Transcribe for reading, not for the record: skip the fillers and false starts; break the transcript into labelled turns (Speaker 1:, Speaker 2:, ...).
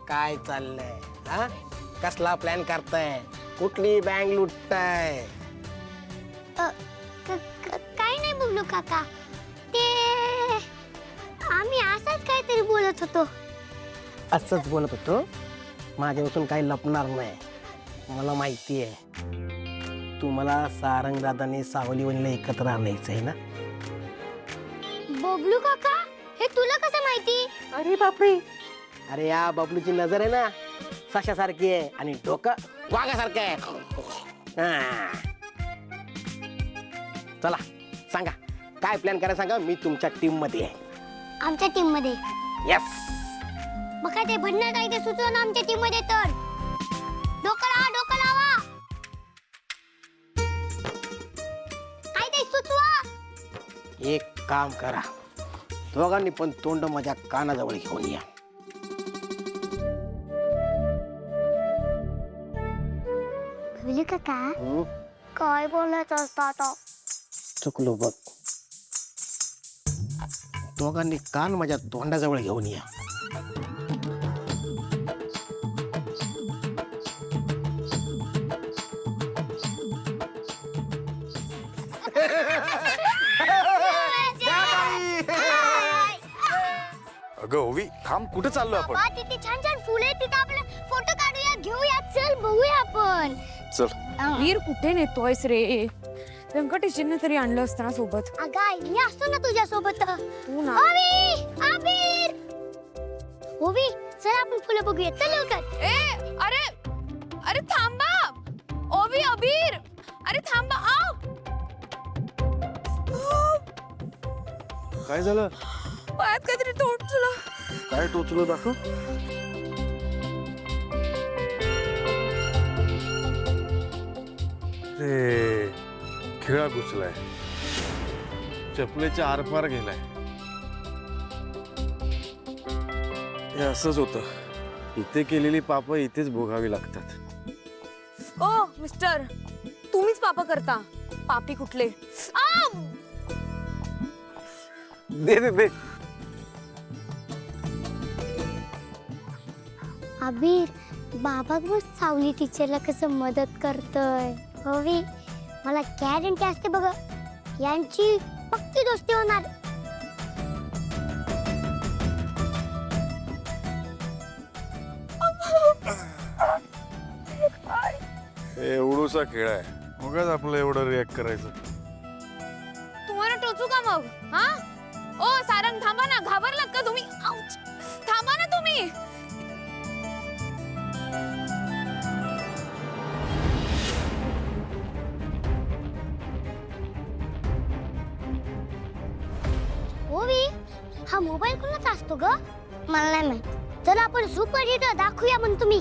Speaker 1: काय चाललंय? हा, कसला प्लॅन करताय? कुठली बँक लुटताय?
Speaker 2: काय नाही बोललो काका, ते आम्ही असंच काहीतरी बोलत होतो.
Speaker 1: असंच बोलत होतो. माझ्यापासून काही लपणार नाही. मला माहिती आहे तुम्हाला सारंग दादाने सावलीवणीला एकत्र आणायचंय ना.
Speaker 2: बबलू काका, हे तुला कसं माहिती?
Speaker 1: अरे बापरे, अरे या बबलूची नजर आहे ना सशासारखी आहे आणि डोकं वाघासारखं आहे. हा. चला सांगा काय प्लॅन करायला सांगा, मी तुमच्या टीम मध्ये आहे.
Speaker 2: आमच्या टीम मध्ये?
Speaker 1: यस.
Speaker 2: मग काय ते भन्नाट आहे ते सुचवा ना आमच्या टीम मध्ये. तर डोकं लावा, डोकं लावा. काय ते सुचवा.
Speaker 1: एक काम करा, दोघांनी पण तोंड माझ्या कानाजवळ घेऊन या.
Speaker 2: बबलू काका,
Speaker 1: हं?
Speaker 2: काय बोलायचं असतं आता?
Speaker 1: चुकलो बघ. दोघांनी कान माझ्या तोंडाजवळ घेऊन या.
Speaker 3: अगं ओवी थांब, कुठे चाललो आपण?
Speaker 2: बाबा, तिथे छान छान फुलं आहेत, तिथे आपण फोटो काढूया, घेऊया. चल बघूया आपण.
Speaker 3: चल.
Speaker 4: वीर कुठे नेतोयस रे? व्यंकटेशींना तरी आणलं असताना सोबत.
Speaker 2: अगं आई, मी असतो ना तुझ्या सोबत.
Speaker 4: तू ना.
Speaker 2: ओवी, आबिर. ओवी, चल आपण फुलं बघूया. चल लवकर.
Speaker 4: ए अरे अरे थांबा. ओवी, अबीर, अरे थांबा.
Speaker 3: काय झालं?
Speaker 4: पायात काहीतरी टोचलं.
Speaker 3: काय टोचलं दाखव. रे खिळा घुसलाय, चपलेच्या आरपार गेलाय. हे असंच होतं, इथे केलेली पाप इथेच भोगावी लागतात.
Speaker 4: ओ मिस्टर, तुम्हीच पाप करता. पापी कुठले?
Speaker 3: दे दे दे.
Speaker 2: आबिर, बाबा बघ सावली टीचरला कसं मदत करतोय. ओवी, मला गॅरंटी असते बघ, यांची पक्की दोस्ती होणार.
Speaker 3: एवढूसा खेळ आहे, मगच आपलं एवढं रिॲक्ट करायचं.
Speaker 4: तुम्हाला टोचू का मग? हा? ओ सारंग, थांबा ना. घाबरलात का तुम्ही? आउच. थांबा ना तुम्ही.
Speaker 2: ओवी, हा मोबाईल कोणाचा असतो ग? मला नाही माहित. चल आपण सुपर हिरो दाखवूया म्हणतो मी.